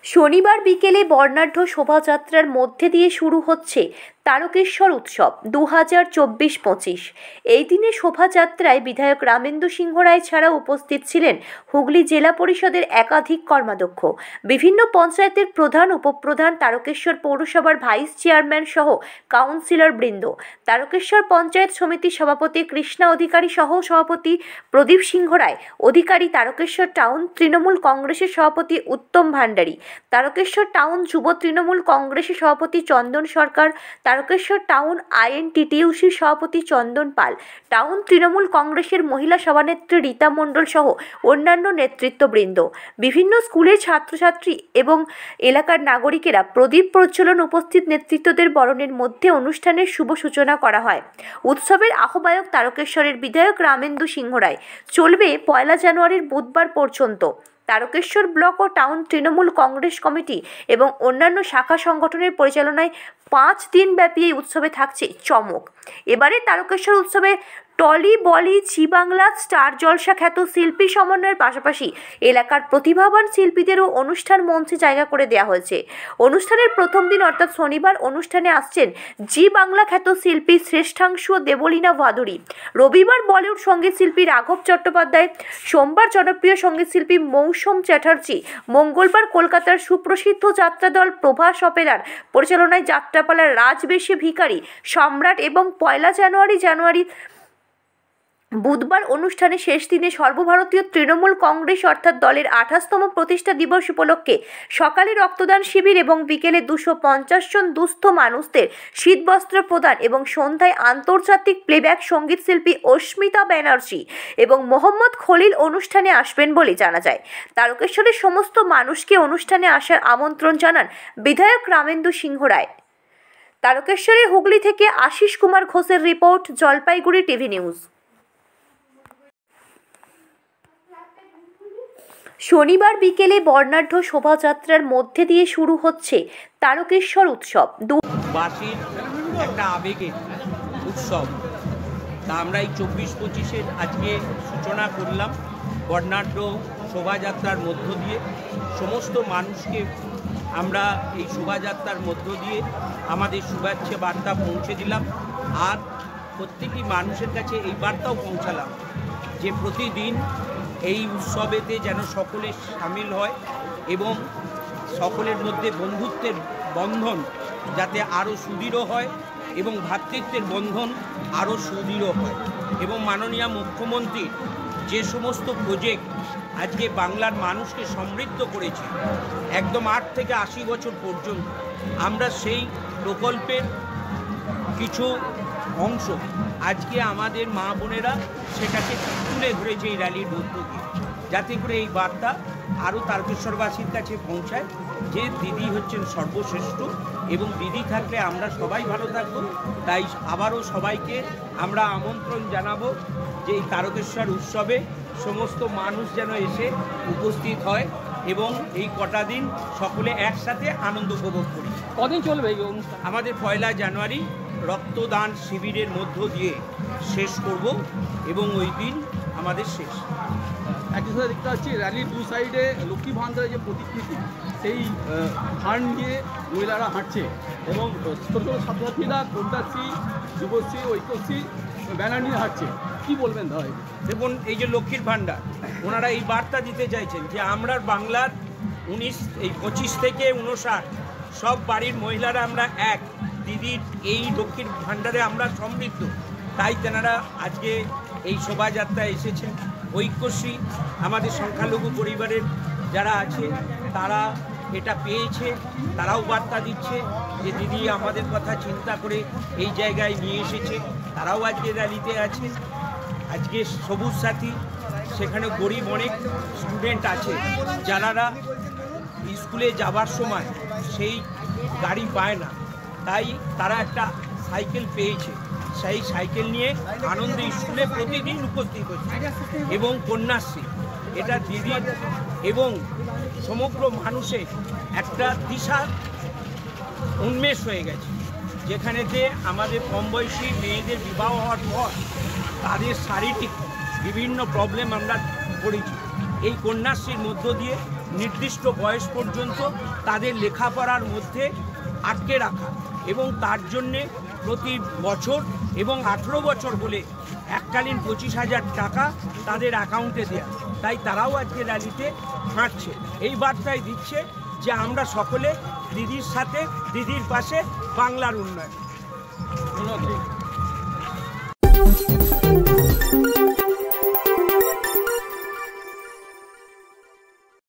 শনিবার বিকেলে বর্ণাঢ্য শোভাযাত্রার মধ্যে দিয়ে শুরু হচ্ছে তারকেশ্বর উৎসব 2024-25। এই দিনে শোভাযাত্রায় বিধায়ক রামেন্দু সিংহ রায় ছাড়াও উপস্থিত ছিলেন হুগলি জেলা পরিষদের একাধিক কর্মাধ্যক্ষ, বিভিন্ন পঞ্চায়েতের প্রধান, উপপ্রধান, তারকেশ্বর পৌরসভার ভাইস চেয়ারম্যান সহ কাউন্সিলর বৃন্দ, তারকেশ্বর পঞ্চায়েত সমিতির সভাপতি কৃষ্ণা অধিকারী, সহ সভাপতি প্রদীপ সিংহ রায় অধিকারী, তারকেশ্বর টাউন তৃণমূল কংগ্রেসের সভাপতি উত্তম ভান্ডারী, তারকেশ্বর টাউন যুব তৃণমূল কংগ্রেসের সভাপতি চন্দন সরকার, তারকেশ্বর টাউন আইএনটিটিইউসির সভাপতি চন্দন পাল, টাউন তৃণমূল কংগ্রেসের মহিলা সভানেত্রী রীতা মণ্ডল সহ অন্যান্য নেতৃত্ববৃন্দ, বিভিন্ন স্কুলের ছাত্রছাত্রী এবং এলাকার নাগরিকেরা প্রদীপ প্রজ্বলন উপস্থিত নেতৃত্বদের বরণের মধ্যে অনুষ্ঠানের শুভ সূচনা করা হয়। উৎসবের আহ্বায়ক তারকেশ্বরের বিধায়ক রামেন্দু সিংহ রায়। চলবে 1 জানুয়ারির বুধবার পর্যন্ত। তারকেশ্বর ব্লক ও টাউন তৃণমূল কংগ্রেস কমিটি এবং অন্যান্য শাখা সংগঠনের পরিচালনায় 5 দিনব্যাপী এই উৎসবে থাকছে চমক। এবারে তারকেশ্বর উৎসবে টলি, বলি, জি বাংলা, স্টার জলসা খ্যাত শিল্পী সমন্বয়ের পাশাপাশি এলাকার প্রতিভাবান শিল্পীদেরও অনুষ্ঠান মঞ্চে জায়গা করে দেওয়া হয়েছে। অনুষ্ঠানের প্রথম দিন অর্থাৎ শনিবার অনুষ্ঠানে আসছেন জি বাংলা খ্যাত শিল্পী শ্রেষ্ঠাংশু দেবলীনা ভাদুরী, রবিবার বলিউড সঙ্গীত শিল্পী রাঘব চট্টোপাধ্যায়, সোমবার জনপ্রিয় সঙ্গীত শিল্পী মৌসুম চ্যাটার্জি, মঙ্গলবার কলকাতার সুপ্রসিদ্ধ যাত্রাদল প্রভাস অপেরার পরিচালনায় যাত্রাপালার রাজবেশে ভিখারি সম্রাট এবং 1 জানুয়ারি বুধবার অনুষ্ঠানে শেষ দিনে সর্বভারতীয় তৃণমূল কংগ্রেস অর্থাৎ দলের 28তম প্রতিষ্ঠা দিবস উপলক্ষে সকালে রক্তদান শিবির এবং বিকেলে 250 জন দুস্থ মানুষদের শীতবস্ত্র প্রদান এবং সন্ধ্যায় আন্তর্জাতিক প্লেব্যাক সঙ্গীত শিল্পী অস্মিতা ব্যানার্জি এবং মোহাম্মদ খলিল অনুষ্ঠানে আসবেন বলে জানা যায়। তারকেশ্বরের সমস্ত মানুষকে অনুষ্ঠানে আসার আমন্ত্রণ জানান বিধায়ক রামেন্দু সিংহ রায়। তারকেশ্বরের হুগলি থেকে আশিস কুমার ঘোষের রিপোর্ট, জলপাইগুড়ি টিভি নিউজ। শনিবার বিকেলে বর্ণাঢ্য শোভাযাত্রার মধ্যে দিয়ে শুরু হচ্ছে তারকেশ্বর উৎসব। বাসীর একটা আবেগের উৎসব, তা আমরা এই 24-25-এর আজকে সূচনা করলাম বর্ণাঢ্য শোভাযাত্রার মধ্য দিয়ে। সমস্ত মানুষকে আমরা এই শোভাযাত্রার মধ্য দিয়ে আমাদের শুভেচ্ছা বার্তা পৌঁছে দিলাম, আর প্রত্যেকটি মানুষের কাছে এই বার্তাও পৌঁছালাম যে প্রতিদিন এই উৎসবেতে যেন সকলে সামিল হয় এবং সকলের মধ্যে বন্ধুত্বের বন্ধন যাতে আরও সুদৃঢ় হয় এবং ভ্রাতৃত্বের বন্ধন আরও সুদৃঢ় হয়। এবং মাননীয় মুখ্যমন্ত্রী যে সমস্ত প্রজেক্ট আজকে বাংলার মানুষকে সমৃদ্ধ করেছে একদম 8 থেকে 80 বছর পর্যন্ত, আমরা সেই প্রকল্পের কিছু অংশ আজকে আমাদের মা বোনেরা সেটাকে তুলে ধরেছে এই র্যালির মধ্য দিয়ে, যাতে করে এই বার্তা আরও তারকেশ্বরবাসীর কাছে পৌঁছায় যে দিদি হচ্ছেন সর্বশ্রেষ্ঠ এবং দিদি থাকলে আমরা সবাই ভালো থাকব। তাই আবারও সবাইকে আমরা আমন্ত্রণ জানাবো যে এই তারকেশ্বর উৎসবে সমস্ত মানুষ যেন এসে উপস্থিত হয় এবং এই কটা দিন সকলে একসাথে আনন্দ উপভোগ করি। কদিন চলবে এই অনুষ্ঠান? আমাদের 1 জানুয়ারি রক্তদান শিবিরের মধ্য দিয়ে শেষ করব এবং ওই দিন আমাদের শেষ। একই সাথে দেখতে পাচ্ছি র্যালির 2 সাইডে লক্ষ্মী ভান্ডারের যে প্রতিকৃতি সেই ফান্ড নিয়ে মহিলারা হাঁটছে এবং ছোটো ছোটো ছাত্রছাত্রীরা কন্যাশ্রী, যুবশ্রী, ঐক্যশ্রী ব্যানার নিয়ে হাঁটছে। কী বলবেন দাদা? দেখুন, এই যে লক্ষ্মীর ভান্ডার, ওনারা এই বার্তা দিতে চাইছেন যে আমরা বাংলার 25 থেকে 59 সব বাড়ির মহিলারা আমরা এক, দিদির এই লক্ষ্মীর ভান্ডারে আমরা সমৃদ্ধ। তাই তেনারা আজকে এই শোভাযাত্রায় এসেছেন। ঐক্যশ্রী আমাদের সংখ্যালঘু পরিবারের যারা আছে তারা এটা পেয়েছে, তারাও বার্তা দিচ্ছে যে দিদি আমাদের কথা চিন্তা করে এই জায়গায় নিয়ে এসেছে, তারাও আজকে র্যালিতে আছে। আজকে সবুজ সাথী, সেখানে গরিব অনেক স্টুডেন্ট আছে যারা স্কুলে যাবার সময় সেই গাড়ি পায় না, তাই তারা একটা সাইকেল পেয়েছে, সেই সাইকেল নিয়ে আনন্দে স্কুলে প্রতিদিন উপস্থিত হচ্ছে। এবং কন্যাশ্রী, এটা দিদি এবং সমগ্র মানুষের একটা দিশা উন্মেষ হয়ে গেছে, যেখানেতে আমাদের কম বয়সী মেয়েদের বিবাহ হওয়ার পর তাদের শারীরিক বিভিন্ন প্রবলেম আমরা পড়েছি এই কন্যাশ্রীর মধ্য দিয়ে নির্দিষ্ট বয়স পর্যন্ত তাদের লেখাপড়ার মধ্যে আটকে রাখা এবং তার জন্যে প্রতি বছর এবং 18 বছর হলে এককালীন 25,000 টাকা তাদের অ্যাকাউন্টে দেয়া। তাই তারাও আজকে র্যালিতে হাঁটছে, এই বার্তাই দিচ্ছে যে আমরা সকলে দিদির সাথে, দিদির পাশে, বাংলার উন্নয়ন।